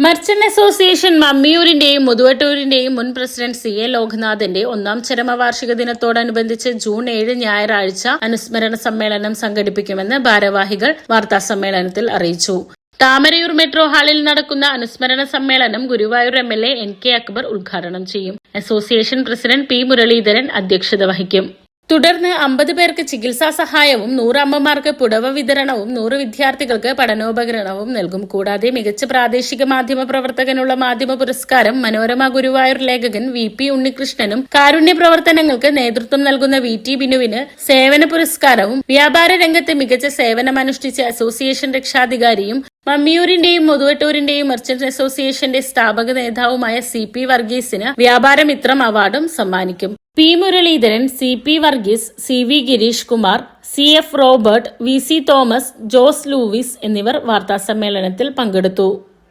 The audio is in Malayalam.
മർച്ചന്റ് അസോസിയേഷൻ മമ്മിയൂരിന്റെയും മുതുവട്ടൂരിന്റെയും മുൻ പ്രസിഡന്റ് CA ലോക്നാഥിന്റെ 1ാം ചരമവാർഷിക ദിനത്തോടനുബന്ധിച്ച് ജൂൺ 7 ഞായറാഴ്ച അനുസ്മരണ സമ്മേളനം സംഘടിപ്പിക്കുമെന്ന് ഭാരവാഹികൾ വാർത്താസമ്മേളനത്തിൽ അറിയിച്ചു. താമരയൂർ മെട്രോ ഹാളിൽ നടക്കുന്ന അനുസ്മരണ സമ്മേളനം ഗുരുവായൂർ MLA NK അക്ബർ ഉദ്ഘാടനം ചെയ്യും. അസോസിയേഷൻ പ്രസിഡന്റ് P മുരളീധരൻ അധ്യക്ഷത വഹിക്കും. തുടർന്ന് 50 പേർക്ക് ചികിത്സാ സഹായവും 100 അമ്മമാർക്ക് പുടവ വിതരണവും 100 വിദ്യാർത്ഥികൾക്ക് പഠനോപകരണവും നൽകും. കൂടാതെ മികച്ച പ്രാദേശിക മാധ്യമ പ്രവർത്തകനുള്ള മാധ്യമ പുരസ്കാരം മനോരമ ഗുരുവായൂർ ലേഖകൻ VP ഉണ്ണികൃഷ്ണനും കാരുണ്യ പ്രവർത്തനങ്ങൾക്ക് നേതൃത്വം നൽകുന്ന VT ബിനുവിന് സേവന പുരസ്കാരവും വ്യാപാര രംഗത്ത് മികച്ച സേവനമനുഷ്ഠിച്ച അസോസിയേഷൻ രക്ഷാധികാരിയും മമ്മിയൂരിന്റെയും മുതുവട്ടൂരിന്റെയും മർച്ചന്റ് അസോസിയേഷന്റെ സ്ഥാപക നേതാവുമായ CP വർഗീസിന് വ്യാപാരമിത്രം അവാർഡും സമ്മാനിക്കും. P Muraleedharan, CP Varghese, CV Girish Kumar, CF Robert, VC Thomas, Jose Lewis എന്നിവർ വാർത്താസമ്മേളനത്തിൽ പങ്കെടുത്തു.